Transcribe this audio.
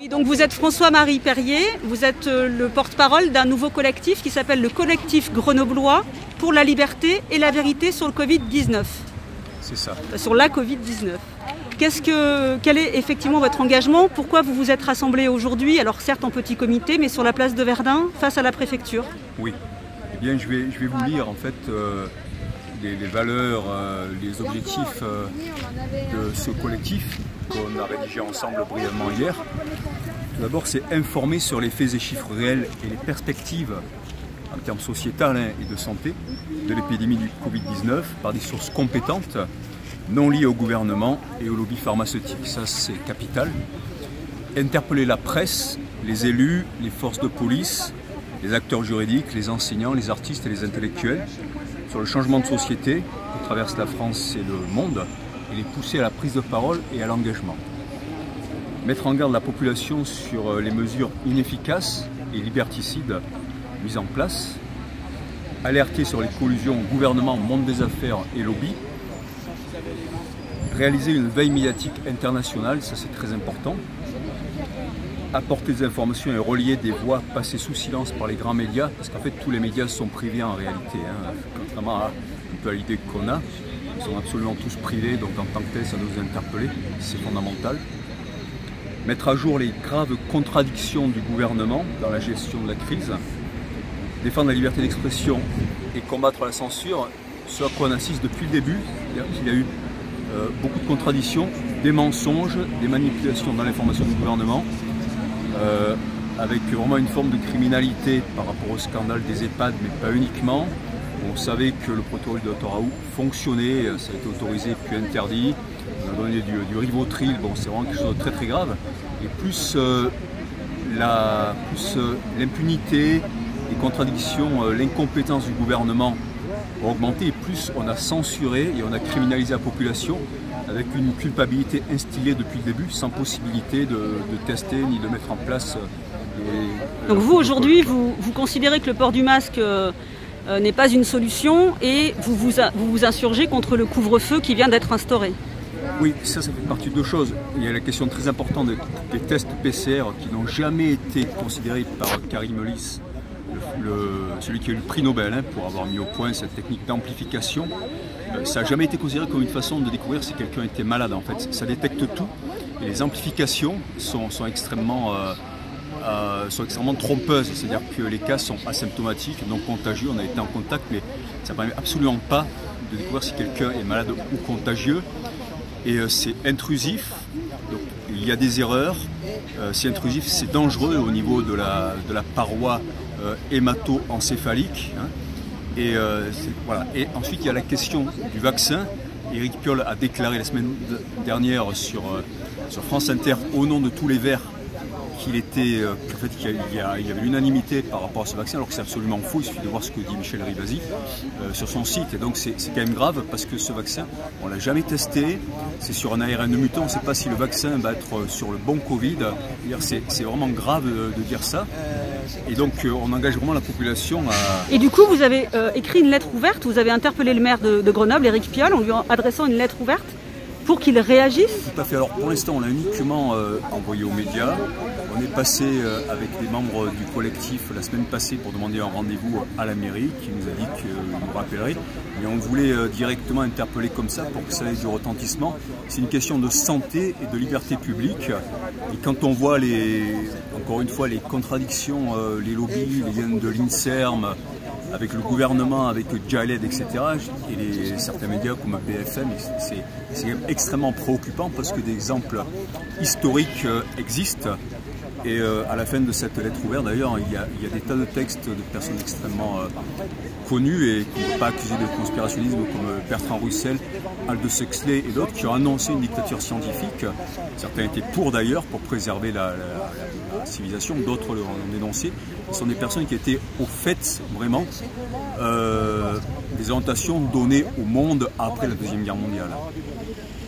Donc vous êtes François-Marie Perrier, vous êtes le porte-parole d'un nouveau collectif qui s'appelle le collectif grenoblois pour la liberté et la vérité sur le Covid-19. C'est ça. Sur la Covid-19. Quel est effectivement votre engagement? Pourquoi vous vous êtes rassemblés aujourd'hui, alors certes en petit comité, mais sur la place de Verdun, face à la préfecture? Oui. Eh bien, je vais vous lire en fait les valeurs, les objectifs de ce collectif qu'on a rédigé ensemble brièvement hier. Tout d'abord, c'est informer sur les faits et chiffres réels et les perspectives en termes sociétals et de santé de l'épidémie du Covid-19 par des sources compétentes, non liées au gouvernement et au lobby pharmaceutique. Ça, c'est capital. Interpeller la presse, les élus, les forces de police, les acteurs juridiques, les enseignants, les artistes et les intellectuels sur le changement de société qui traverse la France et le monde et les pousser à la prise de parole et à l'engagement. Mettre en garde la population sur les mesures inefficaces et liberticides mises en place. Alerter sur les collusions gouvernement, monde des affaires et lobby. Réaliser une veille médiatique internationale, ça c'est très important. Apporter des informations et relier des voix passées sous silence par les grands médias, parce qu'en fait tous les médias sont privés en réalité, contrairement à un peu à l'idée qu'on a. Ils sont absolument tous privés, donc en tant que tel ça doit nous interpeller, c'est fondamental. Mettre à jour les graves contradictions du gouvernement dans la gestion de la crise. Défendre la liberté d'expression et combattre la censure, ce à quoi on assiste depuis le début, c'est-à-dire qu'il y a eu beaucoup de contradictions, des mensonges, des manipulations dans l'information du gouvernement, avec vraiment une forme de criminalité par rapport au scandale des EHPAD, mais pas uniquement. On savait que le protocole de Dr Raoult fonctionnait, ça a été autorisé puis interdit. On a donné du Rivotril, bon, c'est vraiment quelque chose de très très grave. Et plus l'impunité, les contradictions, l'incompétence du gouvernement ont augmenté, et plus on a censuré et on a criminalisé la population avec une culpabilité instillée depuis le début, sans possibilité de tester ni de mettre en place. Donc vous aujourd'hui, vous considérez que le port du masque n'est pas une solution et vous vous insurgez contre le couvre-feu qui vient d'être instauré? Oui, ça fait partie de deux choses. Il y a la question très importante des tests PCR qui n'ont jamais été considérés par Karim Melis, celui qui a eu le prix Nobel pour avoir mis au point cette technique d'amplification. Ça n'a jamais été considéré comme une façon de découvrir si quelqu'un était malade en fait. Ça détecte tout et les amplifications sont extrêmement trompeuses. C'est-à-dire que les cas sont asymptomatiques, non contagieux, on a été en contact, mais ça ne permet absolument pas de découvrir si quelqu'un est malade ou contagieux. Et c'est intrusif, donc il y a des erreurs, c'est intrusif, c'est dangereux au niveau de la paroi hémato-encéphalique. Et, voilà. Et ensuite il y a la question du vaccin. Éric Piolle a déclaré la semaine dernière sur France Inter, au nom de tous les Verts, qu'il y avait l'unanimité par rapport à ce vaccin, alors que c'est absolument faux. Il suffit de voir ce que dit Michel Rivasi sur son site. Et donc c'est quand même grave parce que ce vaccin, on ne l'a jamais testé. C'est sur un ARN mutant, on ne sait pas si le vaccin va être sur le bon Covid. C'est vraiment grave de dire ça. Et donc on engage vraiment la population à... Et du coup, vous avez écrit une lettre ouverte, vous avez interpellé le maire de Grenoble, Éric Piolle, en lui adressant une lettre ouverte pour qu'il réagisse? Tout à fait. Alors pour l'instant, on l'a uniquement envoyé aux médias. On est passé avec des membres du collectif la semaine passée pour demander un rendez-vous à la mairie qui nous a dit qu'il nous rappellerait. Mais on voulait directement interpeller comme ça pour que ça ait du retentissement. C'est une question de santé et de liberté publique. Et quand on voit encore une fois les contradictions, les lobbies, les liens de l'INSERM, avec le gouvernement, avec Jaled, etc. et certains médias comme BFM, c'est extrêmement préoccupant parce que des exemples historiques existent. Et à la fin de cette lettre ouverte, d'ailleurs, il y a des tas de textes de personnes extrêmement connues et qui ne sont pas accusées de conspirationnisme, comme Bertrand Russell, Aldous Huxley et d'autres, qui ont annoncé une dictature scientifique. Certains étaient pour d'ailleurs, pour préserver la civilisation, d'autres l'ont dénoncé. Ce sont des personnes qui étaient au fait, vraiment, des orientations données au monde après la Deuxième Guerre mondiale.